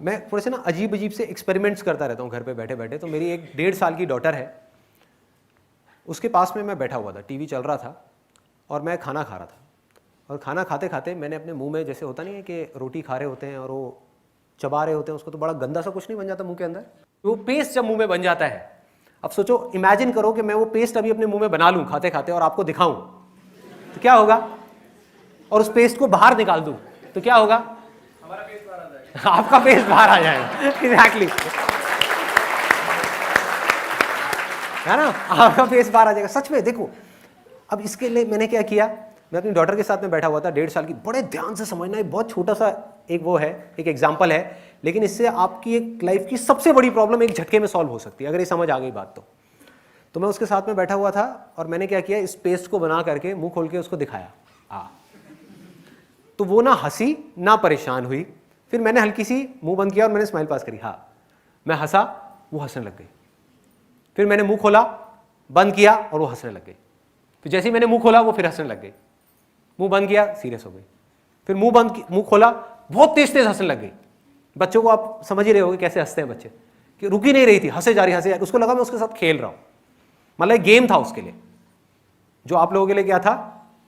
मैं थोड़े से ना अजीब अजीब से एक्सपेरिमेंट्स करता रहता हूँ घर पे बैठे बैठे। तो मेरी एक 1.5 साल की डॉटर है, उसके पास में मैं बैठा हुआ था, टीवी चल रहा था और मैं खाना खा रहा था। और खाना खाते खाते मैंने अपने मुंह में, जैसे होता नहीं है कि रोटी खा रहे होते हैं और वो चबा रहे होते हैं उसको, तो बड़ा गंदा सा कुछ नहीं बन जाता मुंह के अंदर, वो पेस्ट जब मुंह में बन जाता है। अब सोचो, इमेजिन करो कि मैं वो पेस्ट अभी अपने मुंह में बना लूँ खाते खाते और आपको दिखाऊं, तो क्या होगा? और उस पेस्ट को बाहर निकाल दूं तो क्या होगा? हमारा पेस्ट बाहर आ जाएगा। आपका पेस्ट बाहर आ जाएगा। एग्जैक्टली, है ना, आपका पेस्ट बाहर आ जाएगा सच में। देखो, अब इसके लिए मैंने क्या किया, मैं अपनी डॉटर के साथ में बैठा हुआ था, 1.5 साल की। बड़े ध्यान से समझना, एक बहुत छोटा सा एक वो है, एक एग्जाम्पल है, लेकिन इससे आपकी एक लाइफ की सबसे बड़ी प्रॉब्लम एक झटके में सॉल्व हो सकती है अगर ये समझ आ गई बात तो मैं उसके साथ में बैठा हुआ था और मैंने क्या किया, इस पेस्ट को बना करके मुंह खोल के उसको दिखाया। तो वो ना हंसी ना परेशान हुई। फिर मैंने हल्की सी मुंह बंद किया और मैंने स्माइल पास करी। हाँ, मैं हंसा, वो हंसने लग गई। फिर मैंने मुंह खोला, बंद किया और वो हंसने लग गई। फिर जैसे ही मैंने मुंह खोला वो फिर हंसने लग गई। मुंह बंद किया, सीरियस हो गई। फिर मुंह खोला, बहुत तेज तेज हंसने लग गई। बच्चों को आप समझ ही रहे होगे कैसे हंसते हैं बच्चे, कि रुक ही नहीं रही थी, हंसे जा रही। उसको लगा मैं उसके साथ खेल रहा हूं, मतलब गेम था उसके लिए, जो आप लोगों के लिए क्या था,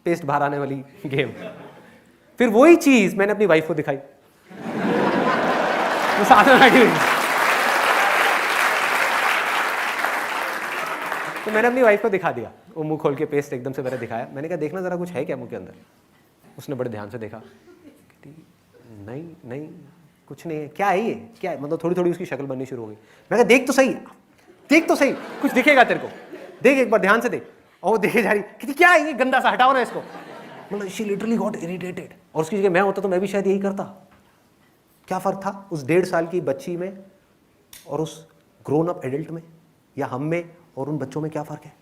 पेस्ट बाहर आने वाली गेम। फिर वही चीज मैंने अपनी वाइफ को दिखाई, वो साथ में बैठी हुई। तो मैंने अपनी वाइफ को दिखा दिया, वो मुंह खोल के पेस्ट एकदम से मैंने दिखाया। मैंने कहा देखना जरा कुछ है क्या मुंह के अंदर। उसने बड़े ध्यान से देखा, नहीं नहीं कुछ नहीं है। क्या है ये, क्या है? मतलब थोड़ी थोड़ी उसकी शक्ल बननी शुरू हो गई। मैं कहा देख तो सही, देख तो सही, कुछ दिखेगा तेरे को, देख एक बार ध्यान से देख। और वो देखे जा रही, कि क्या है ये गंदा सा, हटाओ ना इसको। मतलब शी लिटरली गॉट इरिटेटेड। और उसकी जगह मैं होता तो मैं भी शायद यही करता। क्या फर्क था उस 1.5 साल की बच्ची में और उस ग्रोन अप एडल्ट में, या हम में और उन बच्चों में क्या फर्क है?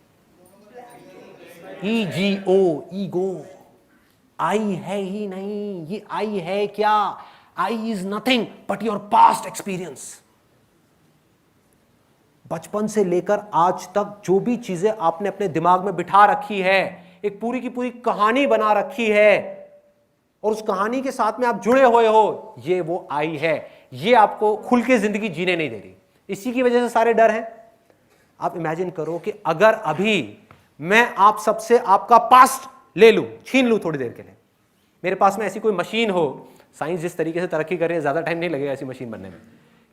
Ego, ego. आई है ही नहीं, ये आई है क्या? I is nothing but your past experience. बचपन से लेकर आज तक जो भी चीजें आपने अपने दिमाग में बिठा रखी है, एक पूरी की पूरी कहानी बना रखी है, और उस कहानी के साथ में आप जुड़े हुए हो, ये वो आई है। ये आपको खुल के जिंदगी जीने नहीं दे रही। इसी की वजह से सारे डर हैं। आप इमेजिन करो कि अगर अभी मैं आप सबसे आपका पास्ट ले लूं, छीन लूं थोड़ी देर के लिए, मेरे पास में ऐसी कोई मशीन हो, साइंस जिस तरीके से तरक्की कर रही है, ज्यादा टाइम नहीं लगेगा ऐसी मशीन बनने में,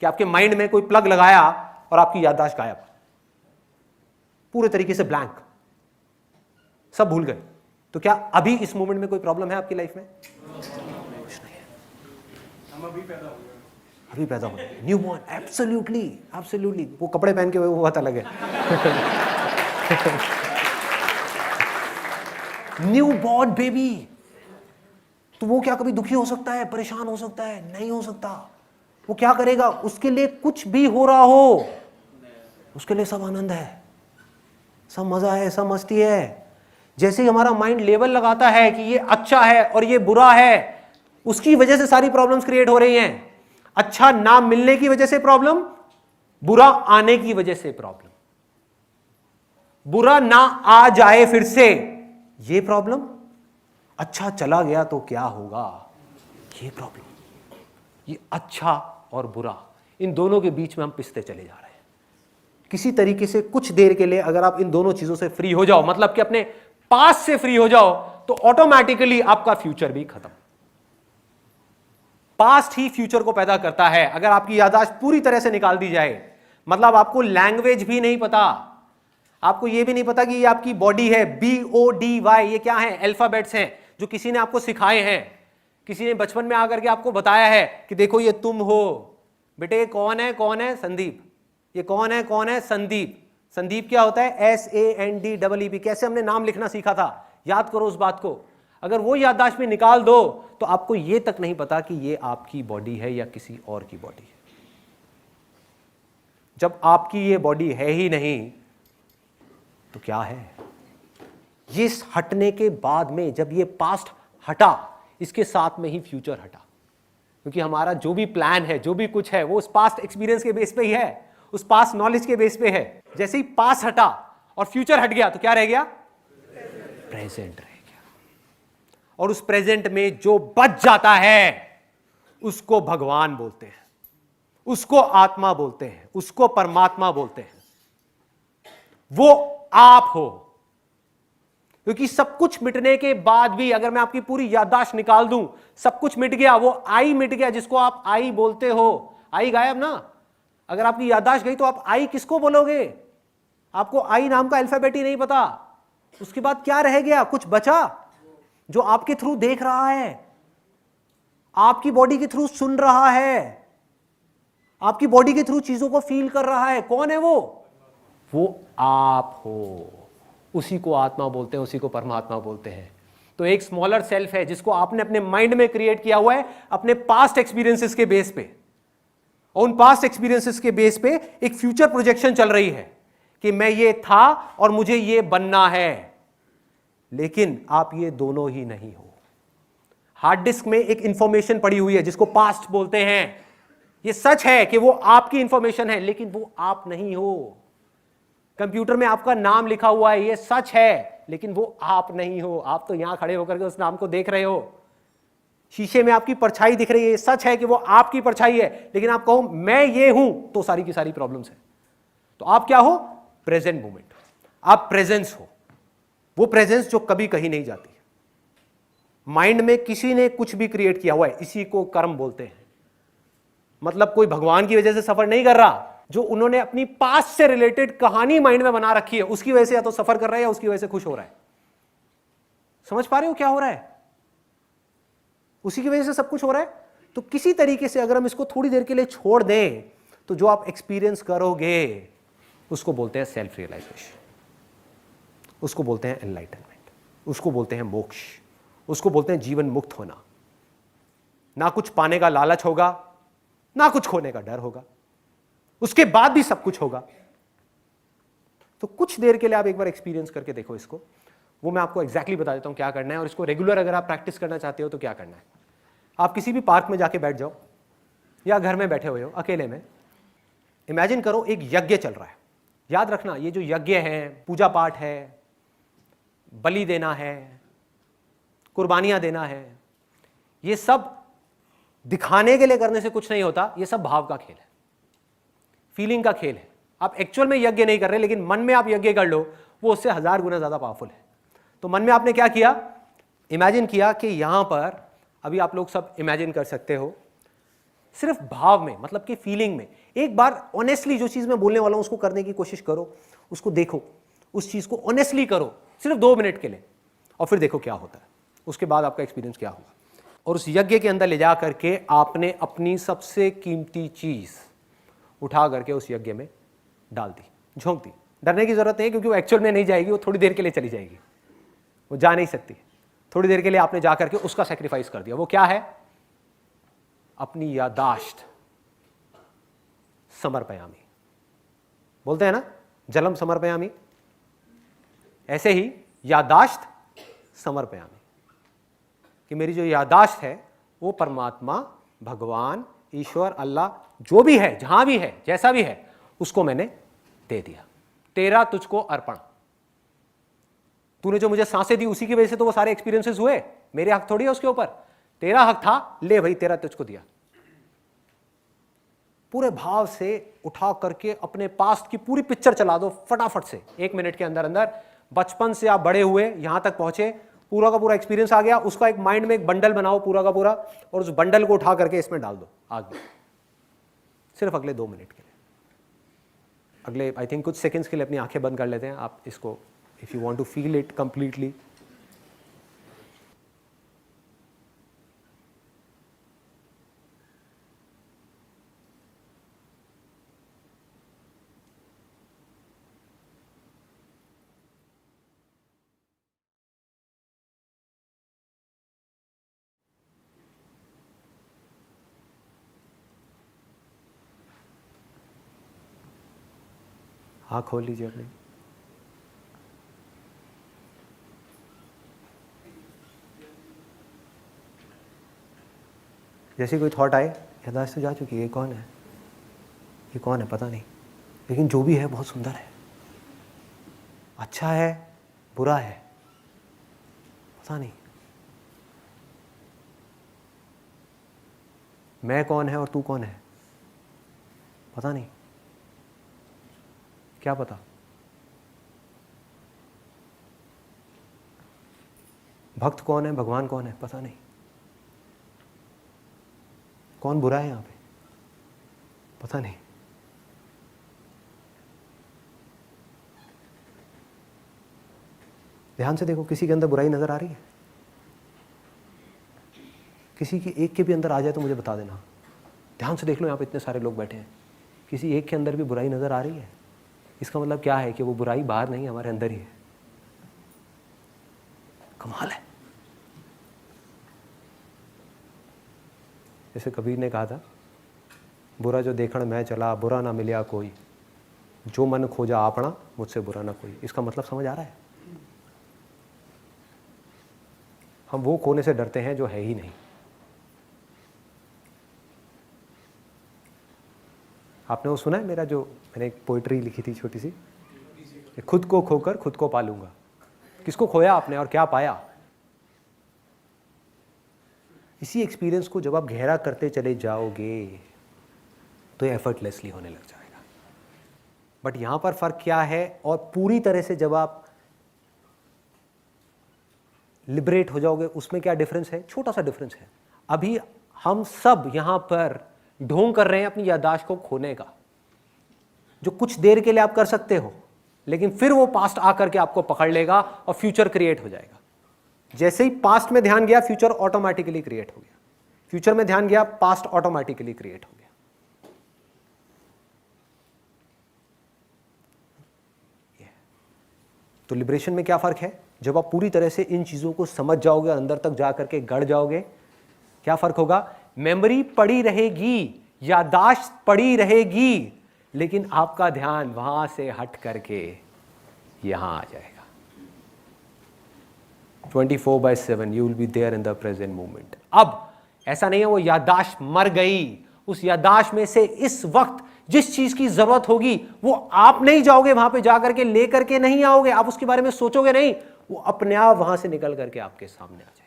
कि आपके माइंड में कोई प्लग लगाया और आपकी याददाश्त गायब, पूरे तरीके से ब्लैंक, सब भूल गए, तो क्या अभी इस मोमेंट में कोई प्रॉब्लम है आपकी लाइफ में? कुछ नहीं है। हम अभी पैदा हो गए, न्यू बॉर्न। Absolutely, absolutely. वो कपड़े पहन के वो बात अलग है। New born baby. तो वो क्या कभी दुखी हो सकता है, परेशान हो सकता है? नहीं हो सकता। वो क्या करेगा? उसके लिए कुछ भी हो रहा हो, उसके लिए सब आनंद है, सब मजा है, सब मस्ती है। जैसे ही हमारा माइंड लेवल लगाता है कि ये अच्छा है और ये बुरा है, उसकी वजह से सारी प्रॉब्लम्स क्रिएट हो रही हैं। अच्छा ना मिलने की वजह से प्रॉब्लम, बुरा आने की वजह से प्रॉब्लम, बुरा ना आ जाए फिर से ये प्रॉब्लम, अच्छा चला गया तो क्या होगा ये प्रॉब्लम। ये अच्छा और बुरा, इन दोनों के बीच में हम पिसते चले जा रहे हैं। किसी तरीके से कुछ देर के लिए अगर आप इन दोनों चीजों से फ्री हो जाओ, मतलब कि अपने पास्ट से फ्री हो जाओ, तो ऑटोमेटिकली आपका फ्यूचर भी खत्म। पास्ट ही फ्यूचर को पैदा करता है। अगर आपकी याददाश्त पूरी तरह से निकाल दी जाए, मतलब आपको लैंग्वेज भी नहीं पता, आपको यह भी नहीं पता कि ये आपकी बॉडी है, BODY, ये क्या है? अल्फाबेट्स हैं जो किसी ने आपको सिखाए हैं, किसी ने बचपन में आकर के आपको बताया है कि देखो ये तुम हो बेटे। कौन है? कौन है? संदीप। ये कौन है? कौन है? संदीप। संदीप क्या होता है? SANDEEP। कैसे हमने नाम लिखना सीखा था, याद करो उस बात को। अगर वो याददाश्त में निकाल दो तो आपको ये तक नहीं पता कि ये आपकी बॉडी है या किसी और की बॉडी है। जब आपकी ये बॉडी है ही नहीं तो क्या है? ये हटने के बाद में, जब ये पास्ट हटा, इसके साथ में ही फ्यूचर हटा, क्योंकि हमारा जो भी प्लान है, जो भी कुछ है, वो उस पास्ट एक्सपीरियंस के बेस पे ही है, उस पास्ट नॉलेज के बेस पे है। जैसे ही पास्ट हटा और फ्यूचर हट गया तो क्या रह गया? प्रेजेंट रह गया। और उस प्रेजेंट में जो बच जाता है उसको भगवान बोलते हैं। उसको आत्मा बोलते हैं, उसको परमात्मा बोलते हैं। वो आप हो। क्योंकि सब कुछ मिटने के बाद भी अगर मैं आपकी पूरी याददाश्त निकाल दूं, सब कुछ मिट गया, वो आई मिट गया जिसको आप आई बोलते हो, आई गायब ना। अगर आपकी याददाश्त गई तो आप आई किसको बोलोगे? आपको आई नाम का अल्फाबेट ही नहीं पता। उसके बाद क्या रह गया? कुछ बचा जो आपके थ्रू देख रहा है, आपकी बॉडी के थ्रू सुन रहा है, आपकी बॉडी के थ्रू चीजों को फील कर रहा है। कौन है वो आप हो। उसी को आत्मा बोलते हैं, उसी को परमात्मा बोलते हैं। तो एक स्मॉलर सेल्फ है जिसको आपने अपने माइंड में क्रिएट किया हुआ है अपने पास्ट एक्सपीरियंसेस के बेस पे, और उन पास्ट एक्सपीरियंसेस के बेस पे एक फ्यूचर प्रोजेक्शन चल रही है कि मैं ये था और मुझे ये बनना है। लेकिन आप ये दोनों ही नहीं हो। हार्ड डिस्क में एक इंफॉर्मेशन पड़ी हुई है जिसको पास्ट बोलते हैं। ये सच है कि वो आपकी इंफॉर्मेशन है, लेकिन वो आप नहीं हो। कंप्यूटर में आपका नाम लिखा हुआ है, ये सच है, लेकिन वो आप नहीं हो। आप तो यहां खड़े होकर के उस नाम को देख रहे हो। शीशे में आपकी परछाई दिख रही है, ये सच है कि वो आपकी परछाई है, लेकिन आप कहो मैं ये हूं तो सारी की सारी प्रॉब्लम्स है। तो आप क्या हो? Present moment. आप प्रेजेंस हो, वो प्रेजेंस जो कभी कहीं नहीं जाती। माइंड में किसी ने कुछ भी क्रिएट किया हुआ है, इसी को कर्म बोलते हैं। मतलब कोई भगवान की वजह से सफर नहीं कर रहा, जो उन्होंने अपनी पास्ट से रिलेटेड कहानी माइंड में बना रखी है, उसकी वजह से या तो सफर कर रहा है या उसकी वजह से खुश हो रहा है। समझ पा रहे हो क्या हो रहा है? उसी की वजह से सब कुछ हो रहा है। तो किसी तरीके से अगर हम इसको थोड़ी देर के लिए छोड़ दें तो जो आप एक्सपीरियंस करोगे उसको बोलते हैं सेल्फ रियलाइजेशन, उसको बोलते हैं एनलाइटनमेंट, उसको बोलते हैं मोक्ष, उसको बोलते हैं जीवन मुक्त होना। ना कुछ पाने का लालच होगा, ना कुछ खोने का डर होगा, उसके बाद भी सब कुछ होगा। तो कुछ देर के लिए आप एक बार एक्सपीरियंस करके देखो इसको। वो मैं आपको एग्जैक्टली बता देता हूं क्या करना है, और इसको रेगुलर अगर आप प्रैक्टिस करना चाहते हो तो क्या करना है। आप किसी भी पार्क में जाके बैठ जाओ या घर में बैठे हुए हो अकेले में, इमेजिन करो एक यज्ञ चल रहा है। याद रखना, ये जो यज्ञ है, पूजा पाठ है, बलि देना है, कुर्बानियां देना है, ये सब दिखाने के लिए करने से कुछ नहीं होता। ये सब भाव का खेल है, फीलिंग का खेल है। आप एक्चुअल में यज्ञ नहीं कर रहे, लेकिन मन में आप यज्ञ कर लो, वो उससे 1000 गुना ज्यादा पावरफुल है। तो मन में आपने क्या किया? इमेजिन किया कि यहां पर, अभी आप लोग सब इमेजिन कर सकते हो, सिर्फ भाव में, मतलब कि फीलिंग में एक बार ऑनेस्टली जो चीज मैं बोलने वाला हूं उसको करने की कोशिश करो, उसको देखो, उस चीज को ऑनेस्टली करो सिर्फ 2 मिनट के लिए, और फिर देखो क्या होता है। उसके बाद आपका एक्सपीरियंस क्या होगा। और उस यज्ञ के अंदर ले जा करके आपने अपनी सबसे कीमती चीज उठा करके उस यज्ञ में डाल दी, झोंक दी। डरने की जरूरत नहीं, क्योंकि वो एक्चुअल में नहीं जाएगी, वो थोड़ी देर के लिए चली जाएगी, वो जा नहीं सकती। थोड़ी देर के लिए आपने जाकर के उसका सैक्रिफाइस कर दिया। वो क्या है? अपनी यादाश्त समर्पयामी। बोलते हैं ना, जलम समर्पयामी, ऐसे ही यादाश्त समर्पयामी, कि मेरी जो यादाश्त है वो परमात्मा, भगवान, ईश्वर, अल्लाह, जो भी है, जहां भी है, जैसा भी है, उसको मैंने दे दिया। तेरा तुझको अर्पण। तूने जो मुझे सांसें दी उसी की वजह से तो वो सारे एक्सपीरियंसेस हुए, मेरे हक थोड़ी है उसके ऊपर। तेरा हक था, ले भाई, तेरा तुझको दिया। पूरे भाव से उठा करके अपने पास्ट की पूरी पिक्चर चला दो फटाफट से, 1 मिनट के अंदर अंदर। बचपन से आप बड़े हुए, यहां तक पहुंचे, पूरा का पूरा एक्सपीरियंस आ गया, उसका एक माइंड में एक बंडल बनाओ पूरा का पूरा, और उस बंडल को उठा करके इसमें डाल दो आग में, सिर्फ अगले 2 मिनट के लिए। अगले आई थिंक कुछ सेकंड्स के लिए अपनी आंखें बंद कर लेते हैं आप इसको, if you want to feel it completely. हाँ, खोल लीजिए अपने। जैसे कोई थॉट आए, यादाश्त तो जा चुकी है, ये कौन है, ये कौन है पता नहीं, लेकिन जो भी है बहुत सुंदर है, अच्छा है, बुरा है, पता नहीं। मैं कौन है और तू कौन है, पता नहीं, क्या पता। भक्त कौन है, भगवान कौन है, पता नहीं। कौन बुरा है यहां पे, पता नहीं। ध्यान से देखो, किसी के अंदर बुराई नजर आ रही है? किसी की एक के भी अंदर आ जाए तो मुझे बता देना। ध्यान से देख लो, यहां पे इतने सारे लोग बैठे हैं, किसी एक के अंदर भी बुराई नजर आ रही है? इसका मतलब क्या है कि वो बुराई बाहर नहीं, हमारे अंदर ही है। कमाल है। जैसे कबीर ने कहा था, बुरा जो देखण मैं चला, बुरा ना मिलिया कोई, जो मन खोजा आपना, मुझसे बुरा ना कोई। इसका मतलब समझ आ रहा है? हम वो खोने से डरते हैं जो है ही नहीं। आपने वो सुना है मेरा, जो मैंने एक पोइट्री लिखी थी छोटी सी, खुद को खोकर खुद को पालूंगा। किसको खोया आपने और क्या पाया? इसी एक्सपीरियंस को जब आप गहरा करते चले जाओगे तो एफर्टलेसली होने लग जाएगा। बट यहां पर फर्क क्या है, और पूरी तरह से जब आप लिबरेट हो जाओगे, उसमें क्या डिफरेंस है? छोटा सा डिफरेंस है। अभी हम सब यहां पर ढोंग कर रहे हैं अपनी याददाश्त को खोने का, जो कुछ देर के लिए आप कर सकते हो, लेकिन फिर वो पास्ट आकर के आपको पकड़ लेगा और फ्यूचर क्रिएट हो जाएगा। जैसे ही पास्ट में ध्यान गया, फ्यूचर ऑटोमेटिकली क्रिएट हो गया। फ्यूचर में ध्यान गया, पास्ट ऑटोमेटिकली क्रिएट हो गया। तो लिबरेशन में क्या फर्क है? जब आप पूरी तरह से इन चीजों को समझ जाओगे, अंदर तक जा करके गड़ जाओगे, क्या फर्क होगा? मेमोरी पड़ी रहेगी, याददाश्त पड़ी रहेगी, लेकिन आपका ध्यान वहां से हट करके यहां आ जाएगा। 24/7 you will be there in the present moment. अब ऐसा नहीं है वो याददाश्त मर गई, उस याददाश्त में से इस वक्त जिस चीज की जरूरत होगी वो आप नहीं जाओगे वहां पे, जाकर के लेकर के नहीं आओगे, आप उसके बारे में सोचोगे नहीं, वो अपने आप वहां से निकल करके आपके सामने आ जाएगी।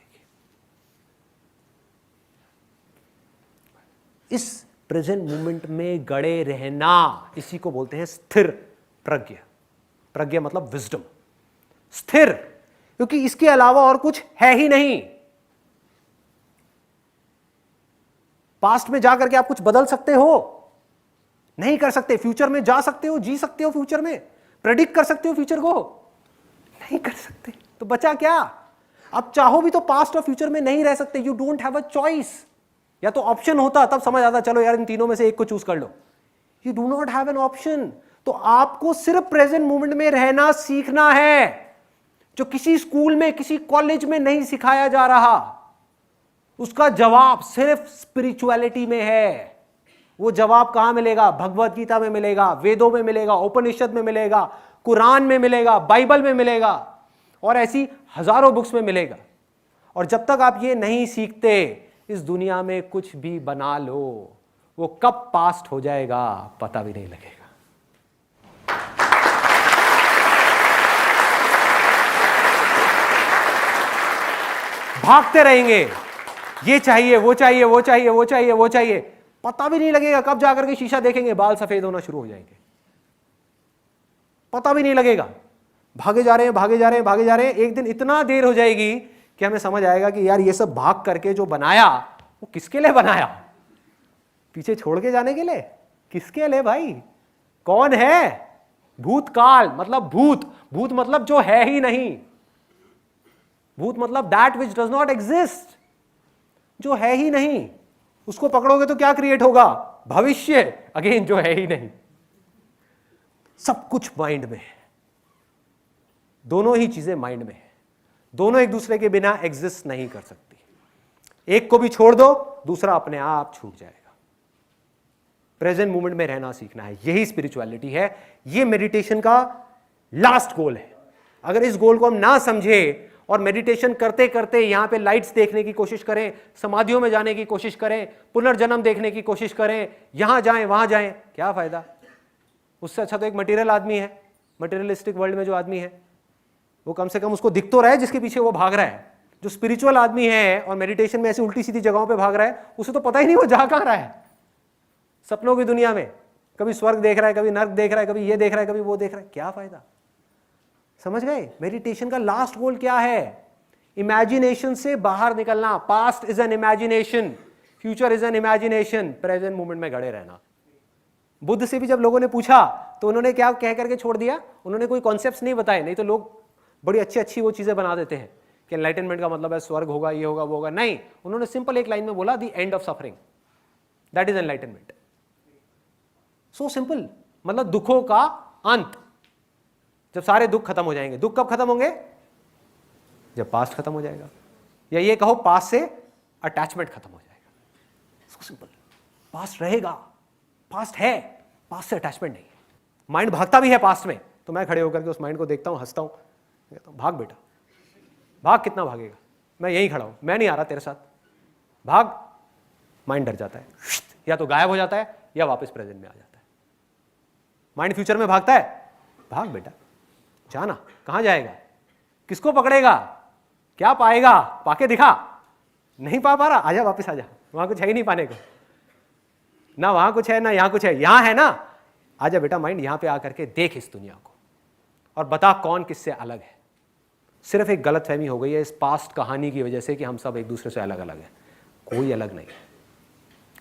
इस प्रेजेंट मोमेंट में गड़े रहना, इसी को बोलते हैं स्थिर प्रज्ञा। प्रज्ञा मतलब विजडम, स्थिर, क्योंकि इसके अलावा और कुछ है ही नहीं। पास्ट में जाकर के आप कुछ बदल सकते हो? नहीं कर सकते। फ्यूचर में जा सकते हो, जी सकते हो फ्यूचर में, प्रेडिक्ट कर सकते हो फ्यूचर को? नहीं कर सकते। तो बचा क्या? अब चाहो भी तो पास्ट और फ्यूचर में नहीं रह सकते। You don't have a choice. या तो ऑप्शन होता तब समझ आता, चलो यार इन तीनों में से एक को चूज कर लो। You do not have an option. तो आपको सिर्फ प्रेजेंट मोमेंट में रहना सीखना है, जो किसी स्कूल में, किसी कॉलेज में नहीं सिखाया जा रहा। उसका जवाब सिर्फ स्पिरिचुअलिटी में है। वो जवाब कहां मिलेगा? भगवत गीता में मिलेगा, वेदों में मिलेगा, उपनिषद में मिलेगा, कुरान में मिलेगा, बाइबल में मिलेगा, और ऐसी हजारों बुक्स में मिलेगा। और जब तक आप ये नहीं सीखते, इस दुनिया में कुछ भी बना लो, वो कब पास्ट हो जाएगा पता भी नहीं लगेगा। भागते रहेंगे, ये चाहिए, वो चाहिए, वो चाहिए, वो चाहिए, वो चाहिए, पता भी नहीं लगेगा कब जाकर के शीशा देखेंगे बाल सफेद होना शुरू हो जाएंगे, पता भी नहीं लगेगा। भागे जा रहे हैं, भागे जा रहे हैं, भागे जा रहे हैं, एक दिन इतना देर हो जाएगी कि हमें समझ आएगा कि यार ये सब भाग करके जो बनाया वो किसके लिए बनाया? पीछे छोड़ के जाने के लिए? किसके लिए भाई? कौन है? भूतकाल मतलब भूत, भूत मतलब जो है ही नहीं, भूत मतलब that which does not exist, जो है ही नहीं। उसको पकड़ोगे तो क्या क्रिएट होगा? भविष्य, अगेन जो है ही नहीं। सब कुछ माइंड में है, दोनों ही चीजें माइंड में है, दोनों एक दूसरे के बिना एग्जिस्ट नहीं कर सकती। एक को भी छोड़ दो, दूसरा अपने आप छूट जाएगा। प्रेजेंट मोमेंट में रहना सीखना है, यही स्पिरिचुअलिटी है, ये मेडिटेशन का लास्ट गोल है। अगर इस गोल को हम ना समझे और मेडिटेशन करते करते यहां पे लाइट्स देखने की कोशिश करें, समाधियों में जाने की कोशिश करें, पुनर्जन्म देखने की कोशिश करें, यहां जाएं वहां जाएं, क्या फायदा? उससे अच्छा तो एक मटेरियल आदमी है, मटेरियलिस्टिक वर्ल्ड में जो आदमी है वो कम से कम उसको दिख तो रहा है जिसके पीछे वो भाग रहा है। जो स्पिरिचुअल आदमी है और मेडिटेशन में ऐसी उल्टी सीधी जगहों पे भाग रहा है, उसे तो पता ही नहीं वो जा कहां रहा है, सपनों की दुनिया में। कभी स्वर्ग देख रहा है, कभी नर्क देख रहा है, कभी ये देख रहा है, कभी वो देख रहा है, क्या फायदा? समझ गए? मेडिटेशन का लास्ट गोल क्या है? इमेजिनेशन से बाहर निकलना। Past is an imagination, future is an imagination, present moment में गड़े रहना। बुद्ध से भी जब लोगों ने पूछा तो उन्होंने क्या कह करके छोड़ दिया? उन्होंने कोई कॉन्सेप्ट्स नहीं बताए। नहीं तो लोग बड़ी अच्छी अच्छी वो चीजें बना देते हैं कि एनलाइटनमेंट का मतलब है स्वर्ग होगा, ये होगा, वो होगा। नहीं, उन्होंने सिंपल एक लाइन में बोला, the end of suffering, that is enlightenment. So simple, मतलब दुखों का अंत, जब सारे दुख खत्म हो जाएंगे। दुख कब खत्म होंगे? जब पास्ट खत्म हो जाएगा, या ये कहो पास्ट से अटैचमेंट खत्म हो जाएगा। सो सिंपल, पास्ट रहेगा, पास्ट है, पास्ट से अटैचमेंट नहीं है। माइंड भागता भी है पास्ट में, तो मैं खड़े होकर के उस माइंड को देखता हूं, हंसता हूं, कहता हूं भाग बेटा, भाग, कितना भागेगा, मैं यहीं खड़ा हूं, मैं नहीं आ रहा तेरे साथ, भाग। माइंड डर जाता है, या तो गायब हो जाता है या वापस प्रेजेंट में आ जाता है। माइंड फ्यूचर में भागता है, भाग बेटा, जाना, कहां जाएगा, किसको पकड़ेगा, क्या पाएगा, पाके दिखा, नहीं पा रहा, आजा वापस आजा, वहां कुछ है ही नहीं पाने को, ना वहां कुछ है ना यहां कुछ है, यहां है ना, आजा बेटा माइंड, यहां पे आकर के देख इस दुनिया को और बता कौन किससे अलग है। सिर्फ एक गलत फहमी हो गई है इस पास्ट कहानी की वजह से कि हम सब एक दूसरे से अलग अलग हैं। कोई अलग नहीं है,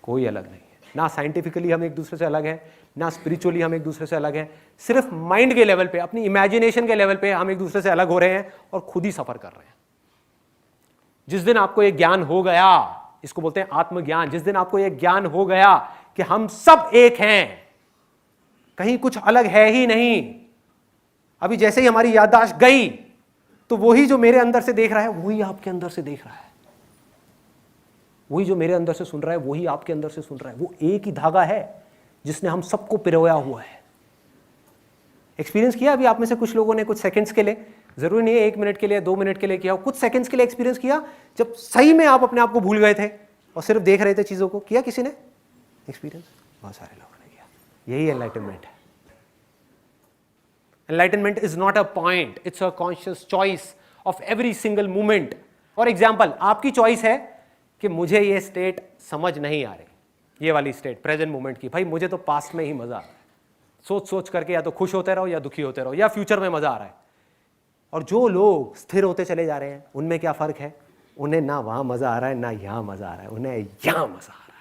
कोई अलग नहीं है। ना साइंटिफिकली हम एक दूसरे से अलग हैं, ना स्पिरिचुअली हम एक दूसरे से अलग हैं। सिर्फ माइंड के लेवल पे, अपनी इमेजिनेशन के लेवल पे हम एक दूसरे से अलग हो रहे हैं और खुद ही सफर कर रहे हैं। जिस दिन आपको एक ज्ञान हो गया, इसको बोलते हैं आत्मज्ञान, जिस दिन आपको एक ज्ञान हो गया कि हम सब एक हैं, कहीं कुछ अलग है ही नहीं। अभी जैसे ही हमारी याददाश्त गई तो वही जो मेरे अंदर से देख रहा है वही आपके अंदर से देख रहा है, वही जो मेरे अंदर से सुन रहा है वही आपके अंदर से सुन रहा है। वो एक ही धागा है जिसने हम सबको पिरोया हुआ है। एक्सपीरियंस किया अभी आप में से कुछ लोगों ने, कुछ सेकंड्स के लिए, जरूरी नहीं है 1 मिनट के लिए, 2 मिनट के लिए किया, कुछ सेकंड्स के लिए एक्सपीरियंस किया जब सही में आप अपने आप को भूल गए थे और सिर्फ देख रहे थे चीजों को। किया किसी ने एक्सपीरियंस? बहुत सारे लोगों ने किया। यही एनलाइटनमेंट है। Enlightenment is not a point, it's a conscious choice of every single moment. For example, आपकी चॉइस है कि मुझे ये स्टेट समझ नहीं आ रही, ये वाली स्टेट प्रेजेंट मोमेंट की, भाई मुझे तो पास्ट में ही मजा आ रहा है, सोच सोच करके या तो खुश होते रहो या दुखी होते रहो, या फ्यूचर में मजा आ रहा है। और जो लोग स्थिर होते चले जा रहे हैं उनमें क्या फर्क है? उन्हें ना वहां मजा आ रहा है ना यहां मजा आ रहा है, उन्हें यहां मजा आ रहा है।